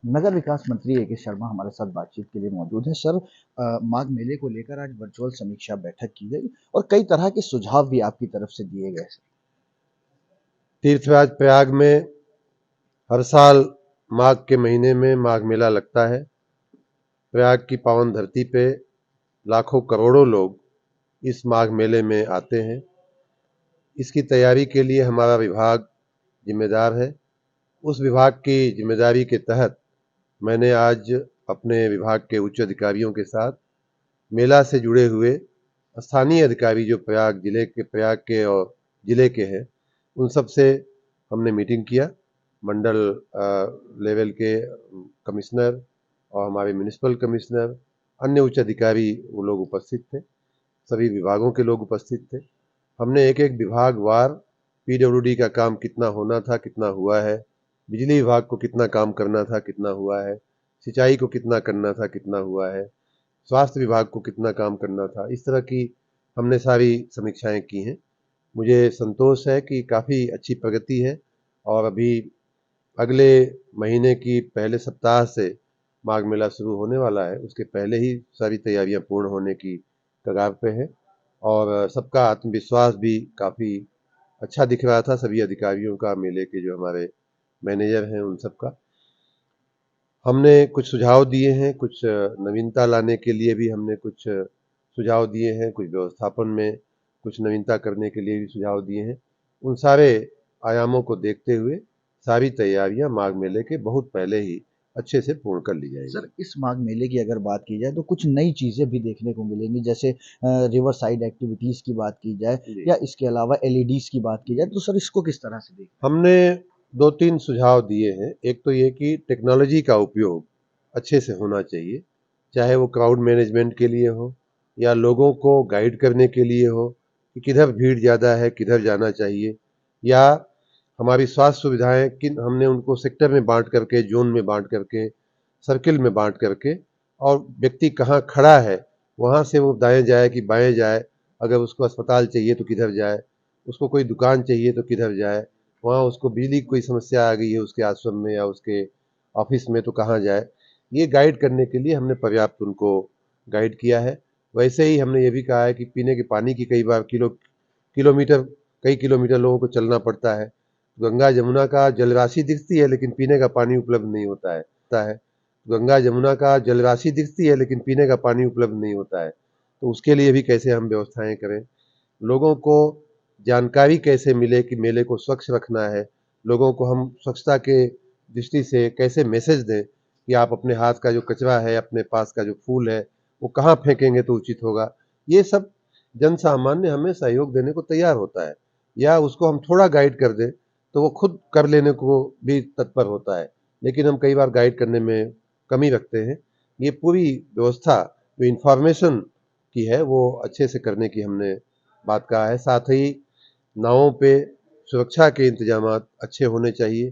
नगर विकास मंत्री ए के शर्मा हमारे साथ बातचीत के लिए मौजूद हैं। सर, माघ मेले को लेकर आज वर्चुअल समीक्षा बैठक की गई और कई तरह के सुझाव भी आपकी तरफ से दिए गए। तीर्थराज प्रयाग में हर साल माघ के महीने में माघ मेला लगता है। प्रयाग की पावन धरती पे लाखों करोड़ों लोग इस माघ मेले में आते हैं। इसकी तैयारी के लिए हमारा विभाग जिम्मेदार है। उस विभाग की जिम्मेदारी के तहत मैंने आज अपने विभाग के उच्च अधिकारियों के साथ मेला से जुड़े हुए स्थानीय अधिकारी जो प्रयाग के और जिले के हैं, उन सब से हमने मीटिंग किया। मंडल लेवल के कमिश्नर और हमारे म्युनिसिपल कमिश्नर, अन्य उच्च अधिकारी वो लोग उपस्थित थे। सभी विभागों के लोग उपस्थित थे। हमने एक एक विभाग वार पीडब्ल्यूडी का काम कितना होना था, कितना हुआ है, बिजली विभाग को कितना काम करना था, कितना हुआ है, सिंचाई को कितना करना था, कितना हुआ है, स्वास्थ्य विभाग को कितना काम करना था, इस तरह की हमने सारी समीक्षाएं की हैं। मुझे संतोष है कि काफ़ी अच्छी प्रगति है और अभी अगले महीने की पहले सप्ताह से माघ मेला शुरू होने वाला है। उसके पहले ही सारी तैयारियां पूर्ण होने की कगार पे है और सबका आत्मविश्वास भी काफ़ी अच्छा दिख रहा था, सभी अधिकारियों का, मेले के जो हमारे मैनेजर हैं उन सब का। हमने कुछ सुझाव दिए हैं, कुछ नवीनता लाने के लिए भी हमने कुछ सुझाव दिए हैं, कुछ व्यवस्थापन में कुछ नवीनता करने के लिए भी सुझाव दिए हैं। उन सारे आयामों को देखते हुए सारी तैयारियां माघ मेले के बहुत पहले ही अच्छे से पूर्ण कर ली जाएगी। सर, इस माघ मेले की अगर बात की जाए तो कुछ नई चीज़ें भी देखने को मिलेंगी, जैसे रिवर साइड एक्टिविटीज़ की बात की जाए जी। या इसके अलावा एलईडीज़ की बात की जाए, तो सर इसको किस तरह से देखें? हमने 2-3 सुझाव दिए हैं। एक तो ये कि टेक्नोलॉजी का उपयोग अच्छे से होना चाहिए, चाहे वो क्राउड मैनेजमेंट के लिए हो या लोगों को गाइड करने के लिए हो कि किधर भीड़ ज़्यादा है, किधर जाना चाहिए, या हमारी स्वास्थ्य सुविधाएं किन हमने उनको सेक्टर में बांट करके, जोन में बांट करके, सर्किल में बांट करके, और व्यक्ति कहाँ खड़ा है वहाँ से वो दाएं जाए कि बाएं जाए, अगर उसको अस्पताल चाहिए तो किधर जाए, उसको कोई दुकान चाहिए तो किधर जाए, वहाँ उसको बिजली की कोई समस्या आ गई है उसके आश्रम में या उसके ऑफिस में तो कहाँ जाए, ये गाइड करने के लिए हमने पर्याप्त उनको गाइड किया है। वैसे ही हमने ये भी कहा है कि पीने के पानी की कई बार किलोमीटर कई किलोमीटर लोगों को चलना पड़ता है। गंगा जमुना का जलराशि दिखती है लेकिन पीने का पानी उपलब्ध नहीं होता है। गंगा जमुना का जलराशि दिखती है लेकिन पीने का पानी उपलब्ध नहीं होता है। तो उसके लिए भी कैसे हम व्यवस्थाएं करें, लोगों को जानकारी कैसे मिले कि मेले को स्वच्छ रखना है, लोगों को हम स्वच्छता के दृष्टि से कैसे मैसेज दें कि आप अपने हाथ का जो कचरा है, अपने पास का जो फूल है, वो कहाँ फेंकेंगे तो उचित होगा। ये सब जन सामान्य हमें सहयोग देने को तैयार होता है, या उसको हम थोड़ा गाइड कर दें तो वो खुद कर लेने को भी तत्पर होता है, लेकिन हम कई बार गाइड करने में कमी रखते हैं। ये पूरी व्यवस्था जो इंफॉर्मेशन की है वो अच्छे से करने की हमने बात कहा है। साथ ही नावों पे सुरक्षा के इंतजाम अच्छे होने चाहिए।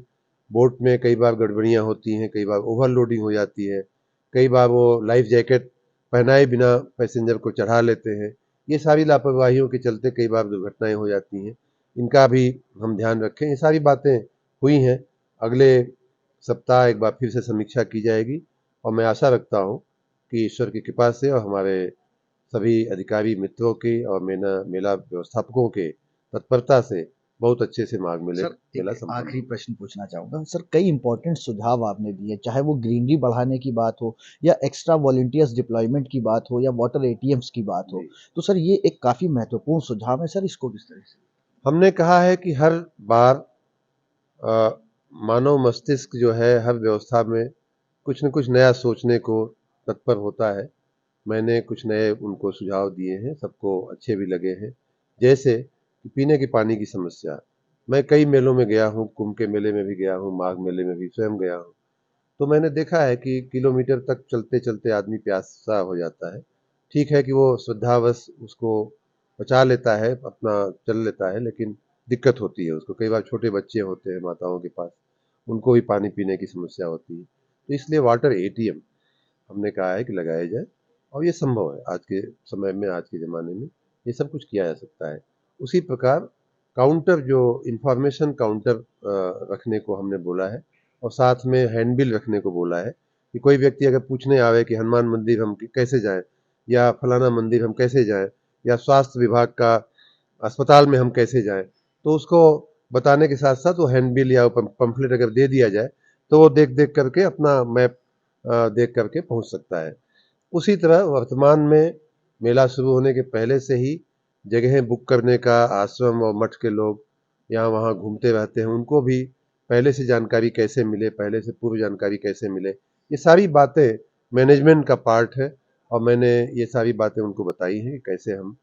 बोट में कई बार गड़बड़ियाँ होती हैं, कई बार ओवरलोडिंग हो जाती है, कई बार वो लाइफ जैकेट पहनाए बिना पैसेंजर को चढ़ा लेते हैं। ये सारी लापरवाहियों के चलते कई बार दुर्घटनाएं हो जाती हैं, इनका भी हम ध्यान रखें। ये सारी बातें हुई हैं। अगले सप्ताह एक बार फिर से समीक्षा की जाएगी और मैं आशा रखता हूँ कि ईश्वर की कृपा से और हमारे सभी अधिकारी मित्रों के और मेला व्यवस्थापकों के तत्परता से बहुत अच्छे से माघ मेले सर, मेला एक संपन्न आखिरी होगा। प्रश्न पूछना चाहूँगा। सर, कई इम्पोर्टेंट सुझाव आपने दिए, चाहे वो ग्रीनरी बढ़ाने की बात हो या एक्स्ट्रा वॉलंटियर्स डिप्लॉयमेंट की बात हो या वाटर एटीएम्स की बात हो, जी, तो सर ये एक काफ़ी महत्वपूर्ण सुझाव है। सर, इसको किस तरह से? हमने कहा है कि हर बार अ, मानव मस्तिष्क जो है हर व्यवस्था में कुछ न कुछ नया सोचने को तत्पर होता है। मैंने कुछ नए उनको सुझाव दिए हैं, सबको अच्छे भी लगे हैं। जैसे कि पीने के पानी की समस्या, मैं कई मेलों में गया हूँ, कुंभ के मेले में भी गया हूँ, माघ मेले में भी स्वयं गया हूँ, तो मैंने देखा है कि किलोमीटर तक चलते-चलते आदमी प्यासा हो जाता है। ठीक है कि वो श्रद्धावश उसको पचा लेता है, अपना चल लेता है, लेकिन दिक्कत होती है उसको। कई बार छोटे बच्चे होते हैं माताओं के पास, उनको भी पानी पीने की समस्या होती है। तो इसलिए वाटर एटीएम हमने कहा है कि लगाया जाए, और ये संभव है आज के समय में, आज के ज़माने में ये सब कुछ किया जा सकता है। उसी प्रकार काउंटर जो इन्फॉर्मेशन काउंटर रखने को हमने बोला है, और साथ में हैंडबिल रखने को बोला है कि कोई व्यक्ति अगर पूछने आवे कि हनुमान मंदिर हम कैसे जाएं या फलाना मंदिर हम कैसे जाएं या स्वास्थ्य विभाग का अस्पताल में हम कैसे जाएं, तो उसको बताने के साथ साथ वो हैंडबिल या पंफलेट अगर दे दिया जाए तो वो देख देख करके अपना मैप देख करके पहुंच सकता है। उसी तरह वर्तमान में मेला शुरू होने के पहले से ही जगहें बुक करने का आश्रम और मठ के लोग यहाँ वहाँ घूमते रहते हैं, उनको भी पहले से जानकारी कैसे मिले, पहले से पूर्व जानकारी कैसे मिले, ये सारी बातें मैनेजमेंट का पार्ट है और मैंने ये सारी बातें उनको बताई हैं कि कैसे हम,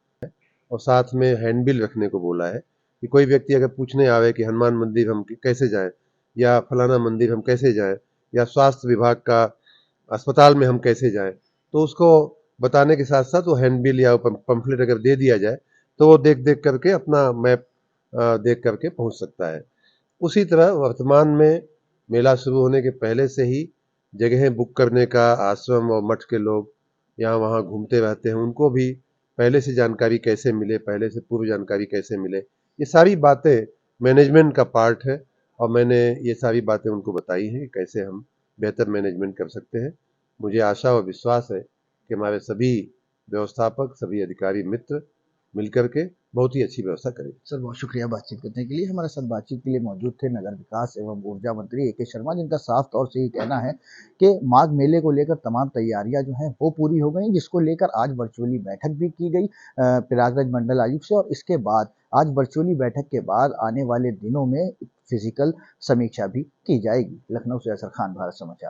और साथ में हैंडबिल रखने को बोला है कि कोई व्यक्ति अगर पूछने आवे कि हनुमान मंदिर हम कैसे जाएं या फलाना मंदिर हम कैसे जाएं या स्वास्थ्य विभाग का अस्पताल में हम कैसे जाएं, तो उसको बताने के साथ साथ वो हैंडबिल या पंफलेट अगर दे दिया जाए तो वो देख देख करके अपना मैप देख करके पहुंच सकता है। उसी तरह वर्तमान में मेला शुरू होने के पहले से ही जगहें बुक करने का आश्रम और मठ के लोग यहाँ वहाँ घूमते रहते हैं, उनको भी पहले से जानकारी कैसे मिले, पहले से पूर्व जानकारी कैसे मिले, ये सारी बातें मैनेजमेंट का पार्ट है और मैंने ये सारी बातें उनको बताई हैं कि कैसे हम बेहतर मैनेजमेंट कर सकते हैं। मुझे आशा और विश्वास है कि हमारे सभी व्यवस्थापक, सभी अधिकारी मित्र मिलकर के बहुत ही अच्छी व्यवस्था करेंगे। सर बहुत शुक्रिया बातचीत करने के लिए। हमारे साथ बातचीत के लिए मौजूद थे नगर विकास एवं ऊर्जा मंत्री ए के शर्मा, जिनका साफ तौर से ये कहना है कि माघ मेले को लेकर तमाम तैयारियां जो हैं वो पूरी हो गई, जिसको लेकर आज वर्चुअली बैठक भी की गई प्रयागराज मंडल आयुक्त से, और इसके बाद आज वर्चुअली बैठक के बाद आने वाले दिनों में फिजिकल समीक्षा भी की जाएगी। लखनऊ से असर खान, भारत समाचार।